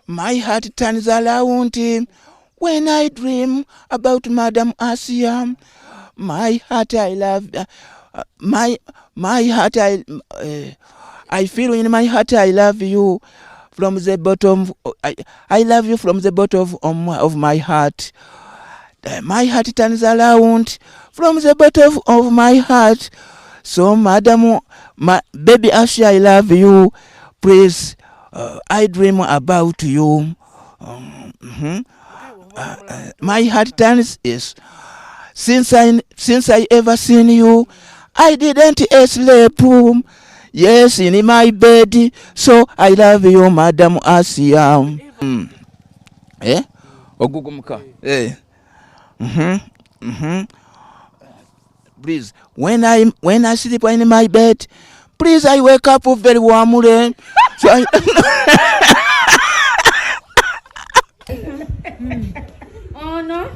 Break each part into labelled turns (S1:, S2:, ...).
S1: My heart turns around when I dream about Madam Asia. My heart I love, my heart I feel in my heart I love you from the bottom. I love you from the bottom of my heart. My heart turns around from the bottom of my heart. So, Madam, my baby Asia, I love you. Please, I dream about you. My heart turns is since I ever seen you, I didn't sleep. Yes, in my bed. So I love you, Madam Asia. Eh? Ogugumuka. Eh. Please, when I sleep in my bed, please I wake up very warmly. So
S2: Oh no,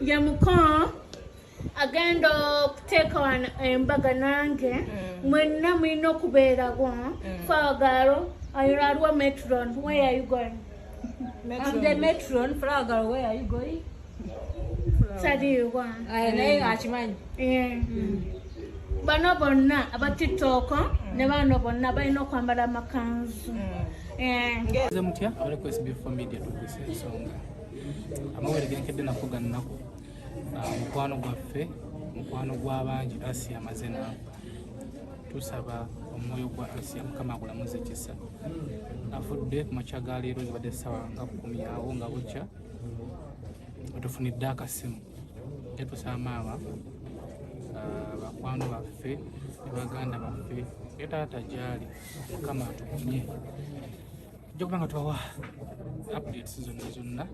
S2: Yamuka agenda okuteeka embaga nange mwenna mulina okubeera gwa Fagaro aliwa matron. Where are you going?
S3: I'm the matron. Fagaro, where are you going?
S2: Sadiwa.
S3: Yeah.
S2: Bano bonna abatitoko ne bano bonna balina okwambala amakanzu.
S4: Nze mutya abali ku SB4 media tukwise ensonga amaweregerekedde nakugana nako mukwano gwaffe mukwano gw'abangi Asia amazena tusaba omwoyo gwa Asia mukama agulamuze kisa afudde ku makya ga leero zibadde essaawa nga 10 awo nga bukya tufunidde akasimu etusaba maama bakwano baffe ne baganda baffe taata gyali mukama atukumye jokubanga tubawa updates zonna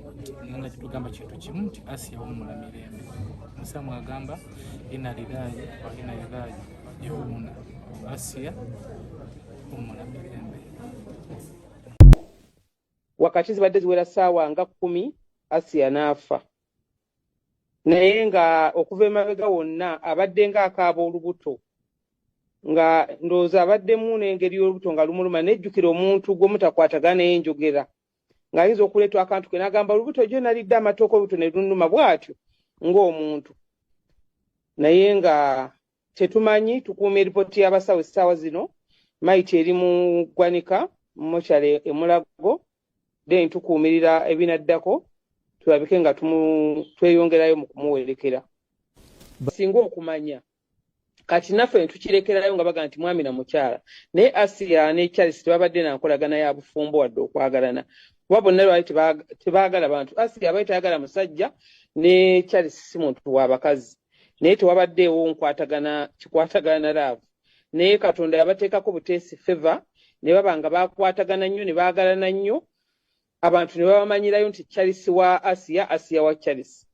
S4: nga kitugamba kintu kimu nti Asia w'omula mirembe musamu agamba ina lilayi wa ina lilayi yewuna Asia w'omula mirembe.
S5: Wakati zibadde ziwera ssaawa nga 10 Asia n'afa naye nga okuva emabega wonna abadde nga akaaba olubuto nga ndowooza abaddemu n'engeri y'olubuto nga lumuluma nejjukira omuntu gw'omutakwatagana naye njogera ng'ayinza okuleetwa akantu ke n'agamba olubuto gyo nalidde amatooke olubuto ne lunuma bw'atyo ng'omuntu naye nga tetumanyi tukuuma eripooti y'abasawo essaawa zino maiti eri mu ggwanika mokyale Emulago then tukuumirira ebinaddako tulabike nga tweyongerayo mu kumuwerekera singa okumanya kati naffe tukirekerayo nga baga nti mwami na mukyala naye Asia ne Charles tebabadde na nkolagana ya bufumbo wadde okwagalana kuba bonna lwali tebaagala bantu. Asia abaye tayagala musajja ne Charles si muntu w'abakazi naye tewabaddeewo kikwatagana laavu naye Katonda yabateekako buteesi favor ne baba nga bakwatagana nnyo ne baagalana nnyo abantu ne babamanyirayo nti Charles wa Asia, Asia wa Charles.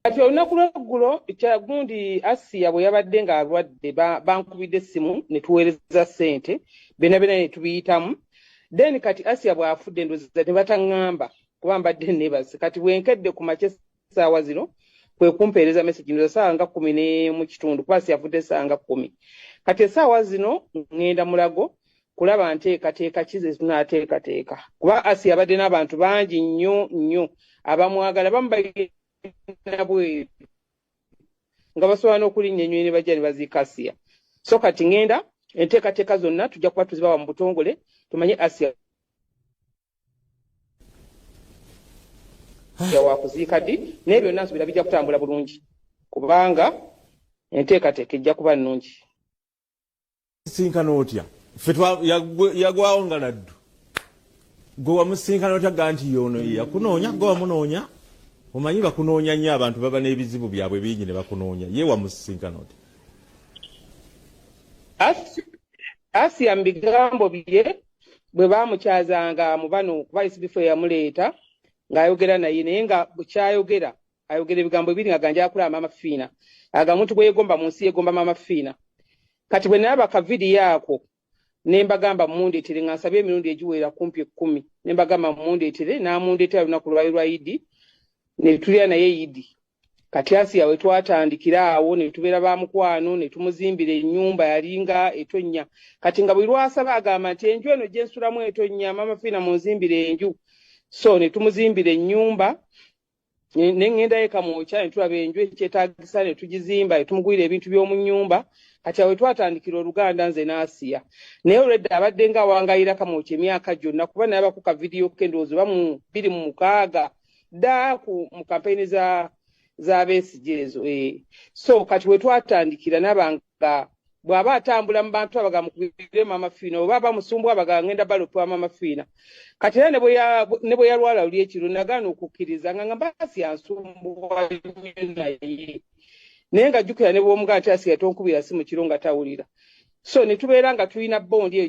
S5: Kati olunaku lweggulo kyagundi Asia bwe yabadde ng'alwadde bankubidde essimu ne tuweereza ssente bena ne tubiyitamu then kati Asia bw'afudde ndowooza ne bataŋŋamba kuba mbadde neebase kati bwenkedde ku makya essaawa zino kwe kumpeereza message ndowooza ssaawa nga 10 mu kitundu kuba Asia afudde essaawa nga 10 kati essaawa zino ŋŋenda Mulago kulaba nteekateeka kize tunaateekateeka kuba Asia abadde n'abantu bangi nnyo abamwagala bamubalina bweru nga basobola n'okulinnya ennyonyi ne bajja ne baziika Asia. So kati ŋŋenda enteekateeka zonna tujja kuba tuzibawa mu butongole tumanye Asia wakuziika ddi naye byonna nsuubira bijja kutambula bulungi kubanga enteekateeka ejja kuba nnungi.
S6: Sinkana otya ffe yagwawo nga laddu gwe wamusinkana otya ga nti yono yakunoonya gwe wamunoonya omanyi bakunoonya nnyo abantu baba n'ebizibu byabwe bingi ne bakunoonya ye wamusinkana otya.
S5: Asia mu bigambo bye bwe baamukyazanga mu bano kuba SB4 yamuleeta ng'ayogera naye naye nga bukyayogera ayogera ebigambo ebiri nga ganja akula Mama Fina agamuntu gwe yegomba mu nsi yegomba Mama Fina. Kati bwe nalaba akavidiyo ako ne mbagamba mundeetere nga nsabye emirundi egiwera kumpi 10 ne mbagamba mundeetere n'amundeetera lunaku lwali lwa Idi ne tulya naye Idi kati Asiya we twatandikira awo ne tubeera ba Mukwano ne tumuzimbira ennyumba yalinga etonnya kati nga bwe lwasaba agamba nti enju eno gye nsulamu etonnya mama Fina munzimbire enju so ne tumuzimbira ennyumba ne ngenda yeka mwokya ne tulaba enju ekyetaagisa ne tugizimba ne tumugulira ebintu by'omu nnyumba kati awe twatandikira oluganda nze n'Asiya naye olwedda abadde nga awangayira kamwokya emyaka gyonna kuba naye abaku ka vidiyo kendoozi ba mu 26 dda mu kampeyini za Besigye ezo so kati we twatandikira nabanga bw'aba atambula mu bantu abaga mukubire mama Fina oba bamusumbwa abaga ngenda balopa mama Fina kati era ne bwe yalwala oli ekiro nagaana okukkiriza nga ngamba Asiya nsumbuwa naye naye nga jjukira ne bw'omugaa nti Asiya tonkubira si mu kiro nga tawulira so ne tubeera nga tulina bondi eyo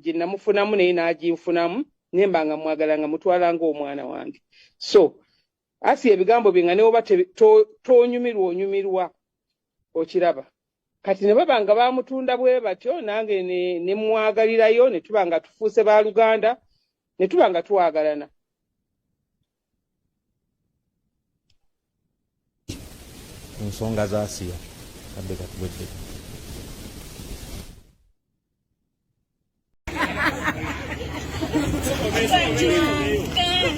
S5: gye namufunamu naye n'aginfunamu naye mba nga mwagala nga mutwala ng'omwana wange so Asiya ebigambo bye nga ne oba tonyumirwa okiraba kati ne baba nga bamutunda bwe batyo nange ne mwagalirayo ne tuba nga tufuuse ba Luganda ne tuba nga twagalana
S6: ensonga za Asiya kadde katubwedde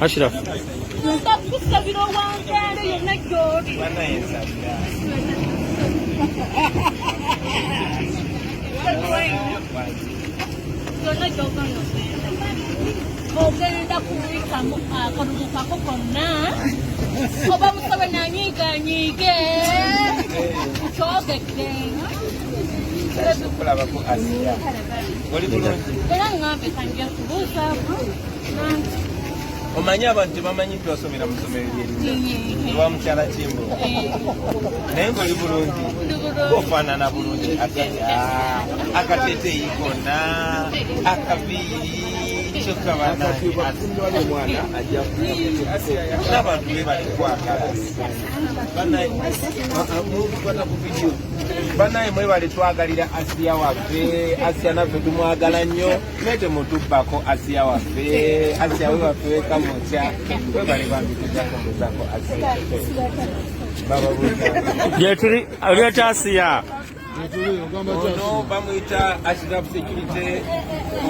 S6: Ashraf
S2: ogenda kubikamu akadudu kako konna oba musabe nanyiiganyiige kyogedde
S7: kulabako Asiya oli bulungi
S2: era ngambe kanjja kubuusaako
S7: omanyi abantu tebamanyi nti wasomera mu ssomero ly'erinnya lwa mukyala Kimbo naye ng'oli bulungi ofaanana bulungi akateteeyi konna akaviiri kyokka n'abantu be bali kwagala banaye mwebale twagalira Asiya waffe Asiya naffe tumwagala nnyo naye temutubbako Asiya waffe Asiya we waffe wekamotya webale bambitezakondozako Asiya
S6: gyetuli olyota Asiya
S7: ono bamuyita Ashraf Security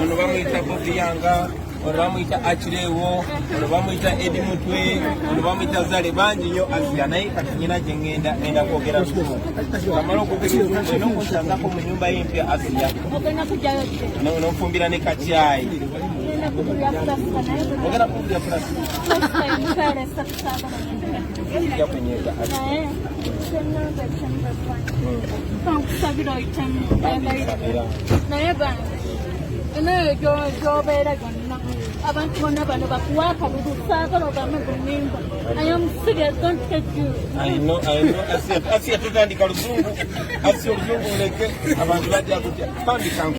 S7: ono bamuyita Bobiyanga ono bamuyita Akireewo ono bamuyita Edi Mutwe ono bamuyita Zale bangi nnyo Asiya naye kati nyina gye ngenda kwogera lukumu kamala okwogera n'okunsangako mu nnyumba y'empya Asiya n'onfumbira ne kakyayi ogenda kukulya plastic yakunyeeta Asiya
S2: kankusabira oyitamu naye naye gyobeera gyonna abantu bonna bano bakuwa akabudu saagala ogambe bunimba I am serious, don't take you.
S7: I know Asiya tutandika luzungu Asiya oluzungu muleke abantu bajja kutya pandika